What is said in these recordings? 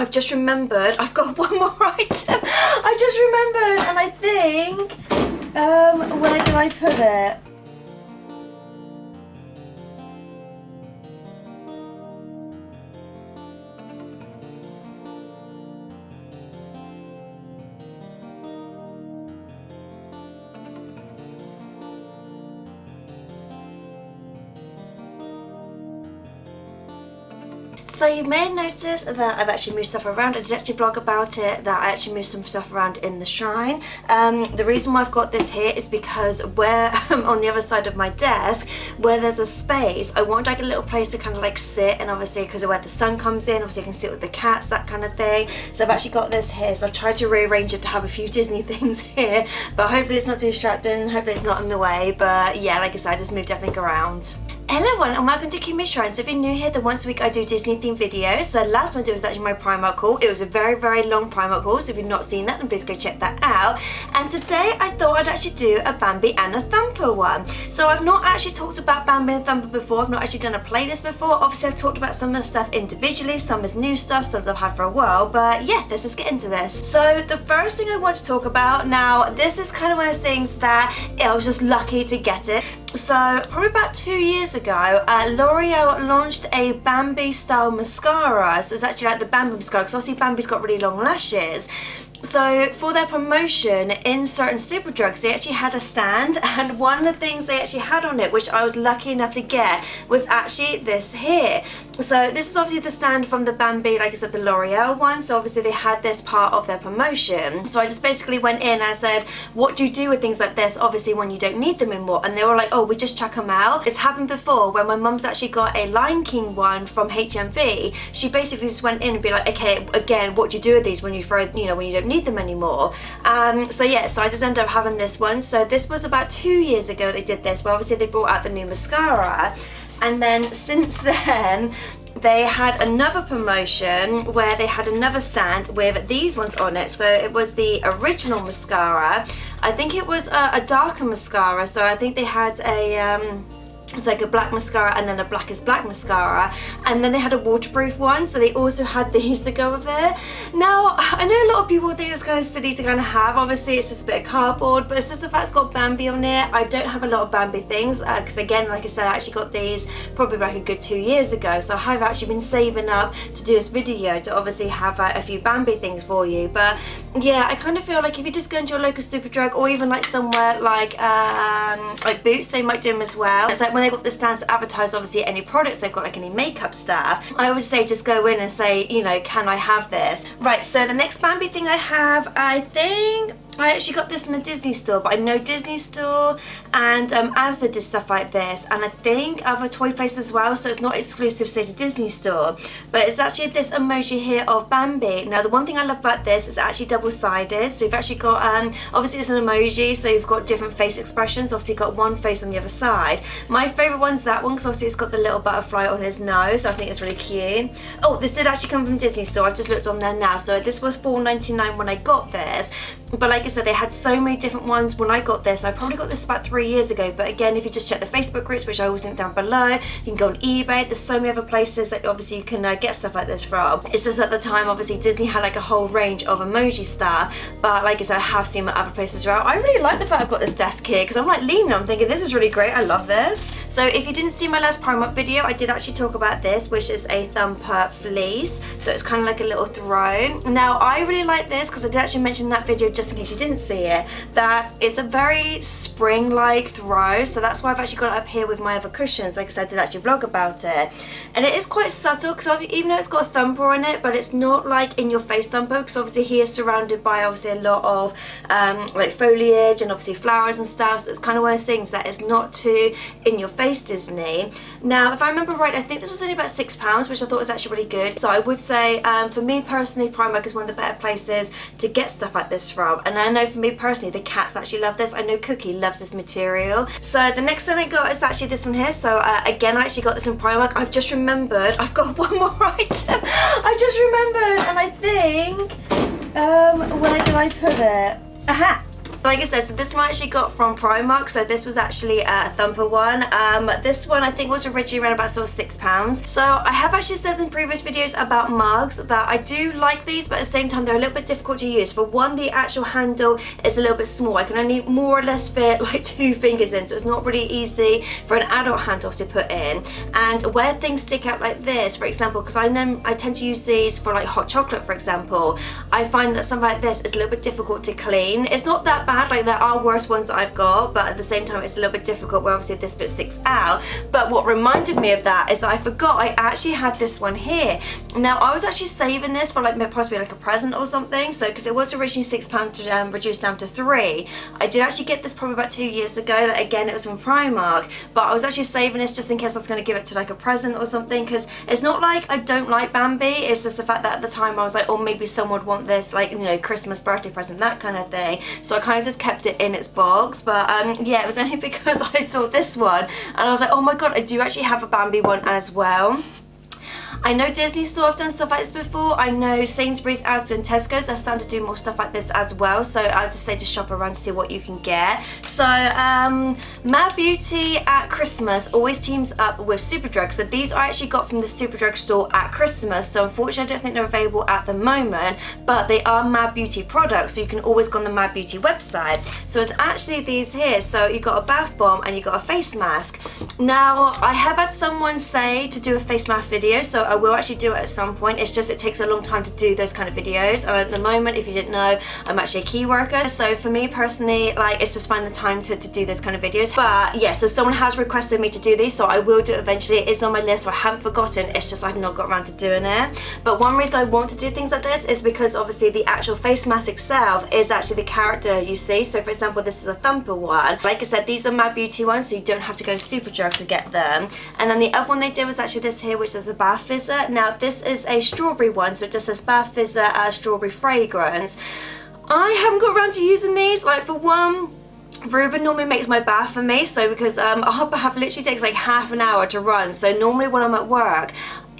I've just remembered I've got one more item. I just remembered, and I think, where did I put it? So you may have noticed that I've actually moved stuff around. I did actually vlog about it, that I actually moved some stuff around in the shrine. The reason why I've got this here is because where on the other side of my desk, where there's a space, I want like a little place to kind of like sit, and obviously because of where the sun comes in, obviously I can sit with the cats, that kind of thing. So I've actually got this here, so I've tried to rearrange it to have a few Disney things here, but hopefully it's not too distracting, hopefully it's not in the way. But yeah, like I said, I just moved everything around. Hello everyone, and welcome to Kimmy Shrine. So if you're new here, then once a week I do Disney themed videos. So last one I did was actually my Primark haul. It was a very, very long Primark haul, so if you've not seen that, then please go check that out. And today I thought I'd actually do a Bambi and a Thumper one. So I've not actually talked about Bambi and Thumper before. I've not actually done a playlist before. Obviously I've talked about some of the stuff individually, some is new stuff, some I've had for a while. But yeah, let's just get into this. So the first thing I want to talk about, now this is kind of one of those things that I was just lucky to get it. So probably about 2 years ago, L'Oreal launched a Bambi style mascara. So it's actually like the Bambi mascara, because obviously Bambi's got really long lashes. So for their promotion in certain Superdrugs, they actually had a stand, and one of the things they actually had on it, which I was lucky enough to get, was actually this here. So this is obviously the stand from the Bambi, like I said, the L'Oreal one. So obviously they had this part of their promotion. So I just basically went in and I said, what do you do with things like this, obviously when you don't need them anymore? And they were like, oh, we just chuck them out. It's happened before where my mum's actually got a Lion King one from HMV. She basically just went in and be like, okay, again, what do you do with these when you throw, you know, when you don't need them anymore? So yeah, so I just ended up having this one. So this was about 2 years ago they did this, but obviously they brought out the new mascara. And then since then, they had another promotion where they had another stand with these ones on it. So it was the original mascara. I think it was a darker mascara. So I think they had a it's like a black mascara and then a black is black mascara, and then they had a waterproof one, so they also had these to go with it. Now I know a lot of people think it's kind of silly to kind of have, obviously it's just a bit of cardboard, but it's just the fact it's got Bambi on it. I don't have a lot of Bambi things because again, like I said, I actually got these probably like a good 2 years ago, so I've actually been saving up to do this video to obviously have a few Bambi things for you. But yeah, I kind of feel like if you just go into your local Superdrug, or even like somewhere like Boots, they might do them as well. It's like when they've got the stands to advertise obviously any products, they've got like any makeup stuff, I would say just go in and say, you know, can I have this? Right, so the next Bambi thing I have, I think I actually got this in a Disney store, but I know Disney store and Asda did stuff like this, and I think other toy places as well, so it's not exclusive say to Disney store. But it's actually this emoji here of Bambi. Now the one thing I love about this is actually double-sided, so you've actually got obviously it's an emoji, so you've got different face expressions. Obviously you've got one face on the other side. My favourite one's that one, because obviously it's got the little butterfly on his nose, so I think it's really cute. Oh, this did actually come from Disney store, I've just looked on there now, so this was $4.99 when I got this. But like I said, they had so many different ones when I got this. I probably got this about 3 years ago, but again, if you just check the Facebook groups, which I always link down below, you can go on eBay, there's so many other places that obviously you can get stuff like this from. It's just at the time, obviously Disney had like a whole range of emoji stuff, but like I said, I have seen my other places around. I really like the fact I've got this desk here, because I'm like leaning, I'm thinking this is really great, I love this. So if you didn't see my last Primark video, I did actually talk about this, which is a Thumper fleece. So it's kind of like a little throw. Now I really like this because I did actually mention in that video, just in case you didn't see it, that it's a very spring-like throw. So that's why I've actually got it up here with my other cushions. Like I said, I did actually vlog about it. And it is quite subtle, because even though it's got a thumper on it, but it's not like in your face thumper, because obviously he is surrounded by obviously a lot of like foliage and obviously flowers and stuff. So it's kind of one of those things that is not too in your face Disney. Now if I remember right, I think this was only about £6, which I thought was actually really good. So I would say for me personally, Primark is one of the better places to get stuff like this from. And I know for me personally, the cats actually love this. I know Cookie loves this material. So the next thing I got is actually this one here. So again, I actually got this in Primark. I've just remembered I've got one more item. I just remembered, and I think where did I put it? Aha! Like I said, so this one I actually got from Primark, so this was actually a Thumper one. This one I think was originally around about sort of £6. So I have actually said in previous videos about mugs that I do like these, but at the same time they're a little bit difficult to use. For one, the actual handle is a little bit small. I can only more or less fit like 2 fingers in, so it's not really easy for an adult hand to put in. And where things stick out like this, for example, because I tend to use these for like hot chocolate, for example, I find that something like this is a little bit difficult to clean. It's not that bad, like there are worse ones that I've got, but at the same time it's a little bit difficult where obviously this bit sticks out. But what reminded me of that is that I forgot I actually had this one here. Now I was actually saving this for like possibly like a present or something, so because it was originally £6 reduced down to £3. I did actually get this probably about 2 years ago. Like, again, it was from Primark, but I was actually saving this just in case I was going to give it to like a present or something, because it's not like I don't like Bambi, it's just the fact that at the time I was like, oh, maybe someone would want this, like, you know, Christmas birthday present, that kind of thing. So I kind of just kept it in its box. But yeah, it was only because I saw this one and I was like, oh my god, I do actually have a Bambi one as well. I know Disney Store have done stuff like this before. I know Sainsbury's, Asda and Tesco's are starting to do more stuff like this as well. So I'll just say to shop around to see what you can get. So Mad Beauty at Christmas always teams up with Superdrug. So these I actually got from the Superdrug store at Christmas. So unfortunately I don't think they're available at the moment, but they are Mad Beauty products. So you can always go on the Mad Beauty website. So it's actually these here. So you got a bath bomb and you got a face mask. Now I have had someone say to do a face mask video, so I will actually do it at some point. It's just it takes a long time to do those kind of videos, and at the moment, if you didn't know, I'm actually a key worker, so for me personally, like, it's just finding the time to do those kind of videos. But yeah, so someone has requested me to do these, so I will do it eventually. It is on my list, so I haven't forgotten, it's just I've not got around to doing it. But one reason I want to do things like this is because obviously the actual face mask itself is actually the character you see. So for example, this is a Thumper one. Like I said, these are Mad Beauty ones, so you don't have to go to Superdrug to get them. And then the other one they did was actually this here, which is a bath fizzer. Now this is a strawberry one, so it just says bath fizzer, strawberry fragrance. I haven't got around to using these. Like, for one, Ruben normally makes my bath for me, so because our bath literally takes like half an hour to run. So normally when I'm at work,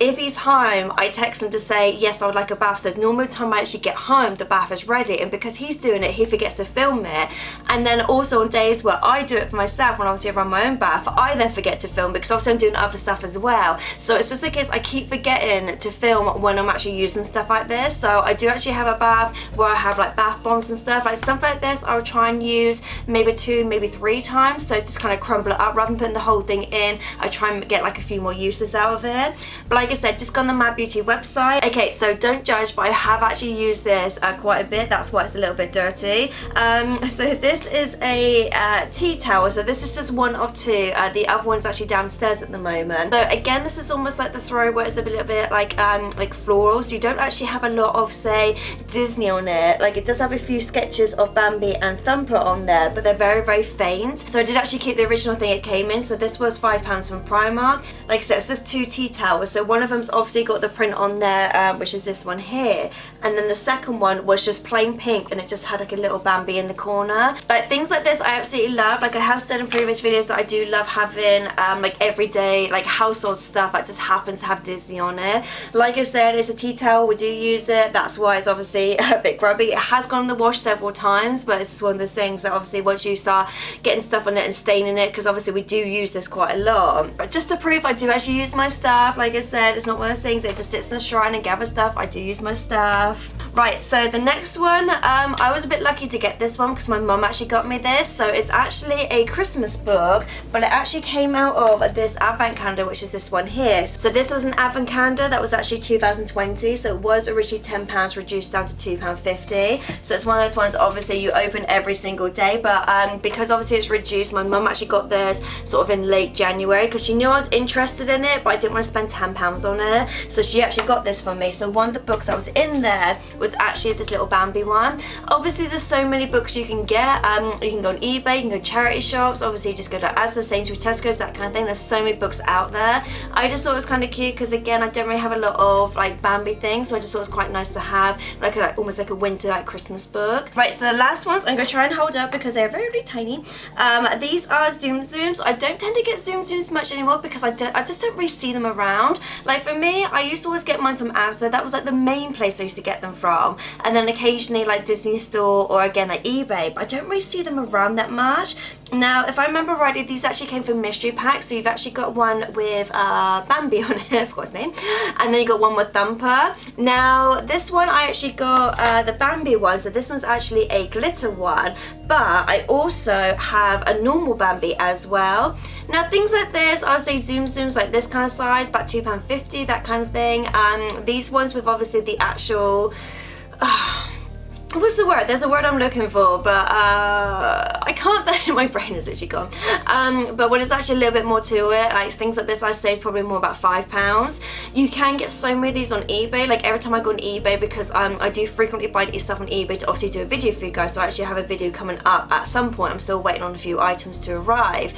if he's home, I text him to say, yes, I would like a bath. So normally by the time I actually get home, the bath is ready. And because he's doing it, he forgets to film it. And then also on days where I do it for myself, when obviously I run my own bath, I then forget to film because obviously I'm doing other stuff as well. So it's just in case I keep forgetting to film when I'm actually using stuff like this. So I do actually have a bath where I have like bath bombs and stuff. Like something like this, I will try and use maybe 2, maybe 3 times. So just kind of crumble it up rather than putting the whole thing in. I try and get like a few more uses out of it. But like I said, just go on the Mad Beauty website. Okay, so don't judge, but I have actually used this quite a bit. That's why it's a little bit dirty. So this is a tea towel. So this is just one of 2. The other one's actually downstairs at the moment. So again, this is almost like the throw where it's a little bit like floral. So you don't actually have a lot of, say, Disney on it. Like, it does have a few sketches of Bambi and Thumper on there, but they're very, very faint. So I did actually keep the original thing it came in. So this was £5 from Primark. Like I said, it's just 2 tea towels. So one of them's obviously got the print on there, which is this one here, and then the second one was just plain pink and it just had like a little Bambi in the corner. Like, things like this I absolutely love. Like, I have said in previous videos that I do love having like everyday like household stuff that just happens to have Disney on it. Like I said, it's a tea towel, we do use it, that's why it's obviously a bit grubby. It has gone in the wash several times, but it's just one of those things that obviously once you start getting stuff on it and staining it, because obviously we do use this quite a lot. But just to prove I do actually use my stuff, like I said, it's not one of those things that just sits in the shrine and gathers stuff. I do use my stuff. Right, so the next one, I was a bit lucky to get this one because my mum actually got me this. So it's actually a Christmas book, but it actually came out of this advent calendar, which is this one here. So this was an advent calendar that was actually 2020, so it was originally £10 reduced down to £2.50. So it's one of those ones obviously you open every single day, but because obviously it's reduced, my mum actually got this sort of in late January because she knew I was interested in it, but I didn't want to spend £10 on it. So she actually got this for me. So one of the books that was in there was actually this little Bambi one. Obviously there's so many books you can get. You can go on eBay, you can go to charity shops, obviously you just go to Asda, Sainsbury's, Tesco's, that kind of thing. There's so many books out there. I just thought it was kind of cute because again, I don't really have a lot of like Bambi things, so I just thought it was quite nice to have like almost like a winter like Christmas book. Right, so the last ones I'm going to try and hold up because they're very, very tiny. These are Zooms. I don't tend to get Zooms much anymore because I just don't really see them around. Like for me, I used to always get mine from Asda. That was like the main place I used to get them from, and then occasionally like Disney Store or again like eBay, but I don't really see them around that much. Now if I remember rightly, these actually came from mystery packs, so you've actually got one with Bambi on it, I forgot his name, and then you got one with Thumper. Now this one I actually got the Bambi one, so this one's actually a glitter one, but I also have a normal Bambi as well. Now things like this, I would say Zooms like this kind of size, about £2.50, that kind of thing. These ones with obviously the actual what's the word? There's a word I'm looking for, but I can't think. My brain is literally gone. But when it's actually a little bit more to it, like things like this, I say probably more about £5. You can get so many of these on eBay. Like every time I go on eBay, because I do frequently buy these stuff on eBay to obviously do a video for you guys. So I actually have a video coming up at some point. I'm still waiting on a few items to arrive.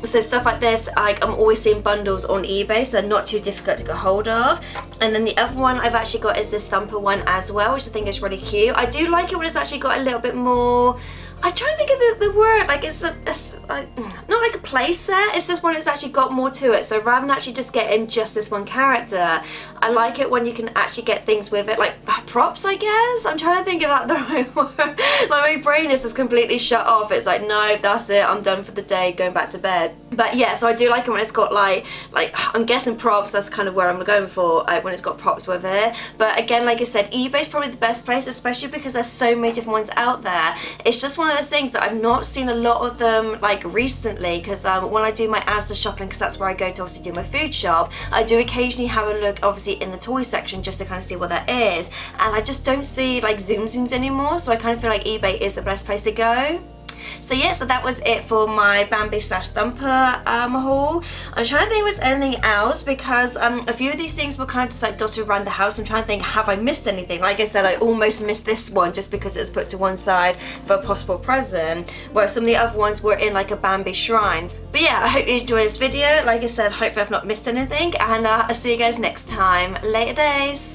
So stuff like this, like I'm always seeing bundles on eBay, so not too difficult to get hold of. And then the other one I've actually got is this Thumper one as well, which I think is really cute. I do like it when it's actually got a little bit more, I'm trying to think of the word, like it's not like a play set, it's just when it's actually got more to it. So rather than actually just getting just this one character, I like it when you can actually get things with it, like props, I guess. I'm trying to think about the right word. Like my brain is just completely shut off. It's like, no, that's it, I'm done for the day, going back to bed. But yeah, so I do like it when it's got like I'm guessing props, that's kind of where I'm going for, when it's got props with it. But again, like I said, eBay's probably the best place, especially because there's so many different ones out there. It's just one of those things that I've not seen a lot of them like recently, because when I do my Asda shopping, because that's where I go to obviously do my food shop, I do occasionally have a look obviously in the toy section just to kind of see what that is, and I just don't see like Zooms anymore, so I kind of feel like eBay is the best place to go. So yeah, so that was it for my Bambi / Thumper haul. I'm trying to think if there's anything else, because a few of these things were kind of just like dotted around the house. I'm trying to think, have I missed anything? Like I said, I almost missed this one just because it was put to one side for a possible present, whereas some of the other ones were in like a Bambi shrine. But yeah, I hope you enjoyed this video. Like I said, hopefully I've not missed anything, and I'll see you guys next time. Later days.